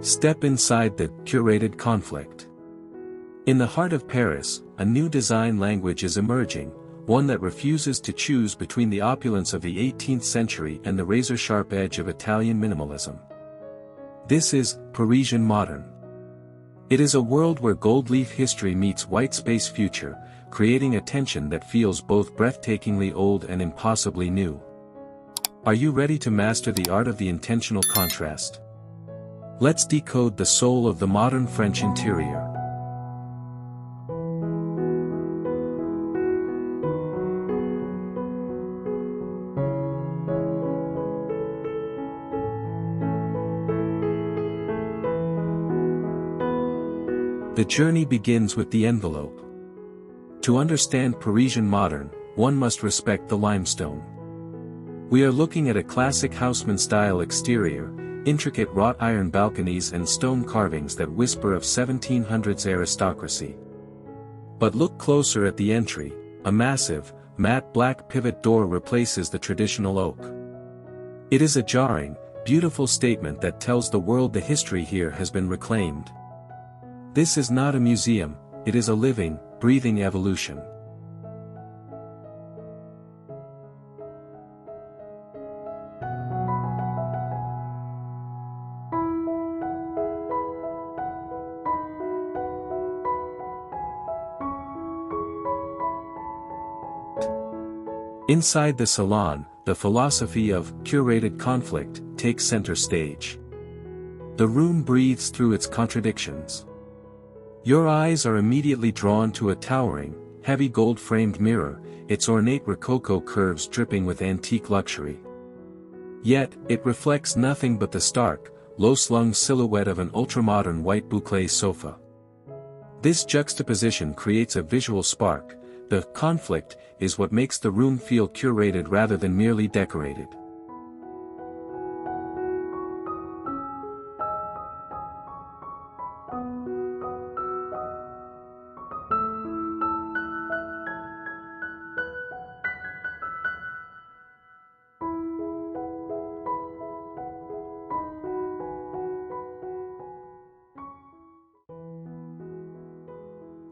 Step inside the Curated Conflict. In the heart of Paris, a new design language is emerging, one that refuses to choose between the opulence of the 18th century and the razor-sharp edge of Italian minimalism. This is Parisian Modern. It is a world where gold-leaf history meets white space future, creating a tension that feels both breathtakingly old and impossibly new. Are you ready to master the art of the intentional contrast? Let's decode the soul of the modern French interior. The journey begins with the envelope. To understand Parisian Modern, one must respect the limestone. We are looking at a classic Haussmann-style exterior, intricate wrought iron balconies and stone carvings that whisper of 1700s aristocracy. But look closer at the entry. A massive, matte black pivot door replaces the traditional oak. It is a jarring, beautiful statement that tells the world the history here has been reclaimed. This is not a museum, it is a living, breathing evolution. Inside the salon, the philosophy of curated conflict takes center stage. The room breathes through its contradictions. Your eyes are immediately drawn to a towering, heavy gold-framed mirror, its ornate rococo curves dripping with antique luxury. Yet, it reflects nothing but the stark, low-slung silhouette of an ultramodern white boucle sofa. This juxtaposition creates a visual spark. The conflict is what makes the room feel curated rather than merely decorated.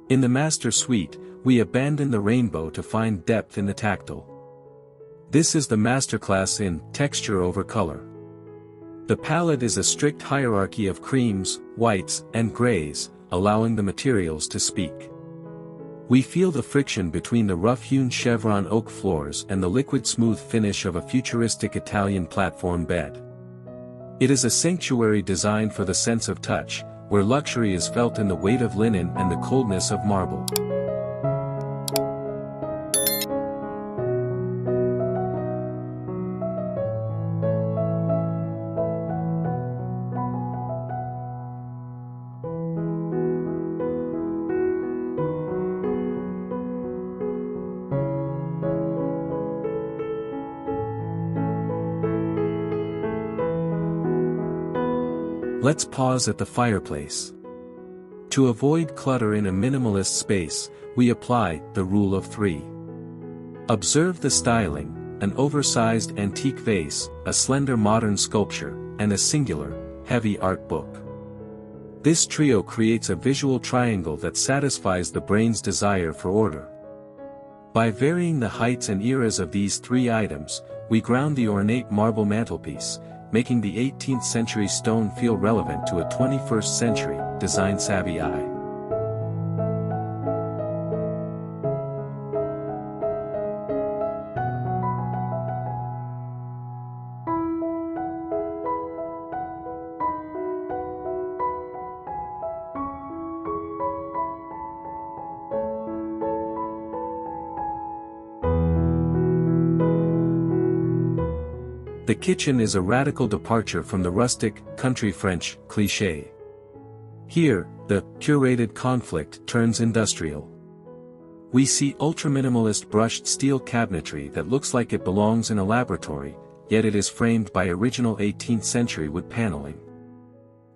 In the master suite, we abandon the rainbow to find depth in the tactile. This is the masterclass in texture over color. The palette is a strict hierarchy of creams, whites, and grays, allowing the materials to speak. We feel the friction between the rough-hewn chevron oak floors and the liquid-smooth finish of a futuristic Italian platform bed. It is a sanctuary designed for the sense of touch, where luxury is felt in the weight of linen and the coldness of marble. Let's pause at the fireplace. To avoid clutter in a minimalist space, we apply the rule of 3. Observe the styling: an oversized antique vase, a slender modern sculpture, and a singular, heavy art book. This trio creates a visual triangle that satisfies the brain's desire for order. By varying the heights and eras of these 3 items, we ground the ornate marble mantelpiece, making the 18th century stone feel relevant to a 21st century, design-savvy eye. The kitchen is a radical departure from the rustic, country French cliché. Here, the curated conflict turns industrial. We see ultra-minimalist brushed steel cabinetry that looks like it belongs in a laboratory, yet it is framed by original 18th century wood paneling.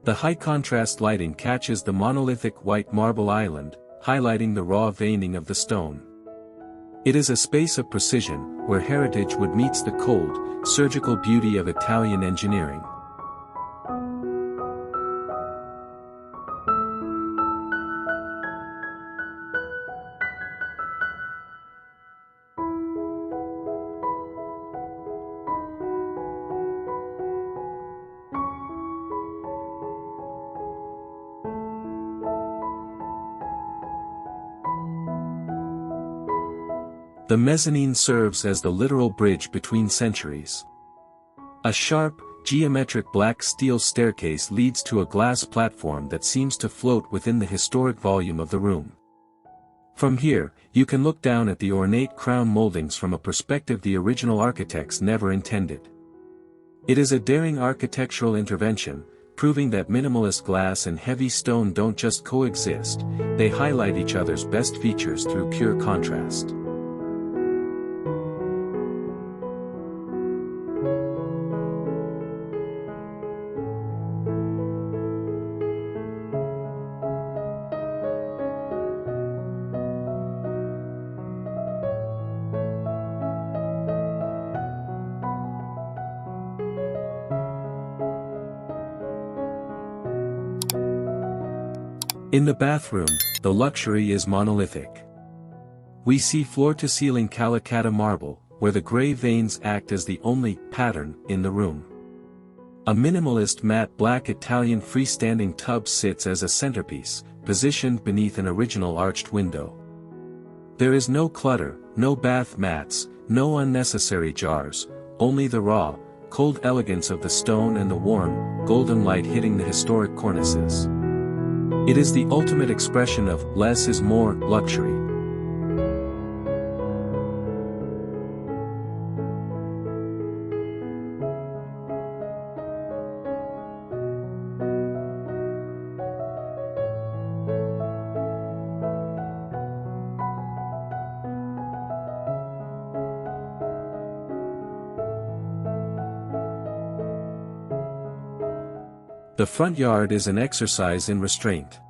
The high-contrast lighting catches the monolithic white marble island, highlighting the raw veining of the stone. It is a space of precision, where heritage wood meets the cold, surgical beauty of Italian engineering. The mezzanine serves as the literal bridge between centuries. A sharp, geometric black steel staircase leads to a glass platform that seems to float within the historic volume of the room. From here, you can look down at the ornate crown moldings from a perspective the original architects never intended. It is a daring architectural intervention, proving that minimalist glass and heavy stone don't just coexist, they highlight each other's best features through pure contrast. In the bathroom, the luxury is monolithic. We see floor-to-ceiling Calacatta marble, where the gray veins act as the only pattern in the room. A minimalist matte black Italian freestanding tub sits as a centerpiece, positioned beneath an original arched window. There is no clutter, no bath mats, no unnecessary jars, only the raw, cold elegance of the stone and the warm, golden light hitting the historic cornices. It is the ultimate expression of less is more luxury. The front yard is an exercise in restraint.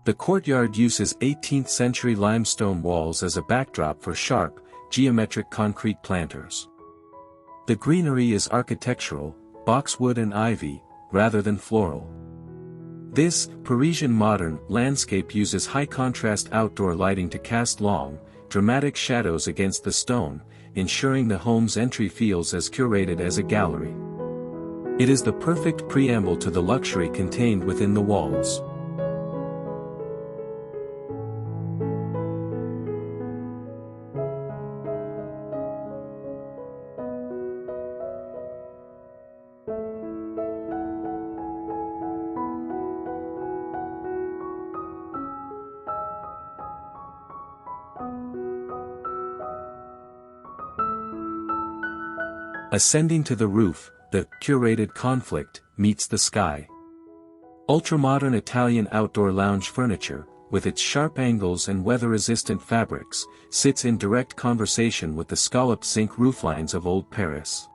The courtyard uses 18th-century limestone walls as a backdrop for sharp, geometric concrete planters. The greenery is architectural, boxwood and ivy, rather than floral. This Parisian modern landscape uses high-contrast outdoor lighting to cast long, dramatic shadows against the stone, ensuring the home's entry feels as curated as a gallery. It is the perfect preamble to the luxury contained within the walls. Ascending to the roof, the Curated Conflict meets the sky. Ultramodern Italian outdoor lounge furniture, with its sharp angles and weather-resistant fabrics, sits in direct conversation with the scalloped zinc rooflines of old Paris.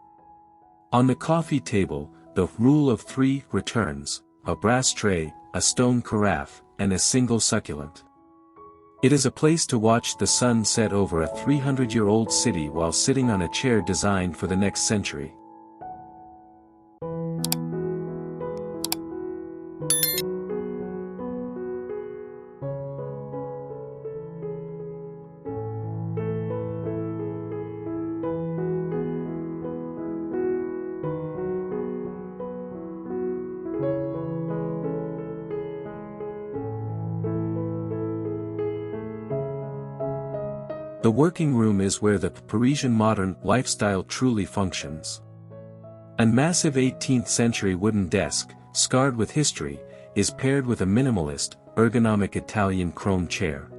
On the coffee table, the rule of three returns: a brass tray, a stone carafe, and a single succulent. It is a place to watch the sun set over a 300-year-old city while sitting on a chair designed for the next century. The working room is where the Parisian modern lifestyle truly functions. A massive 18th-century wooden desk, scarred with history, is paired with a minimalist, ergonomic Italian chrome chair.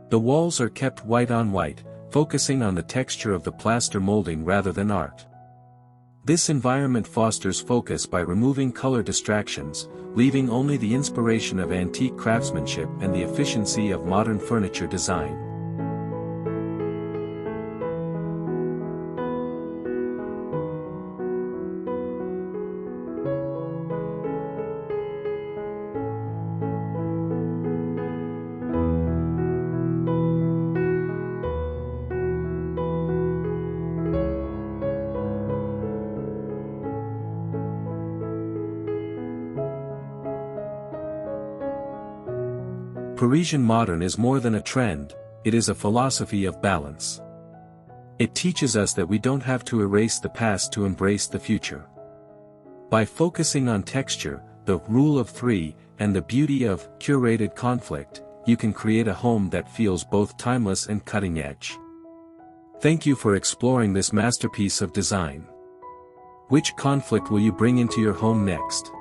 The walls are kept white on white, focusing on the texture of the plaster molding rather than art. This environment fosters focus by removing color distractions, leaving only the inspiration of antique craftsmanship and the efficiency of modern furniture design. Parisian Modern is more than a trend, it is a philosophy of balance. It teaches us that we don't have to erase the past to embrace the future. By focusing on texture, the rule of three, and the beauty of curated conflict, you can create a home that feels both timeless and cutting-edge. Thank you for exploring this masterpiece of design. Which conflict will you bring into your home next?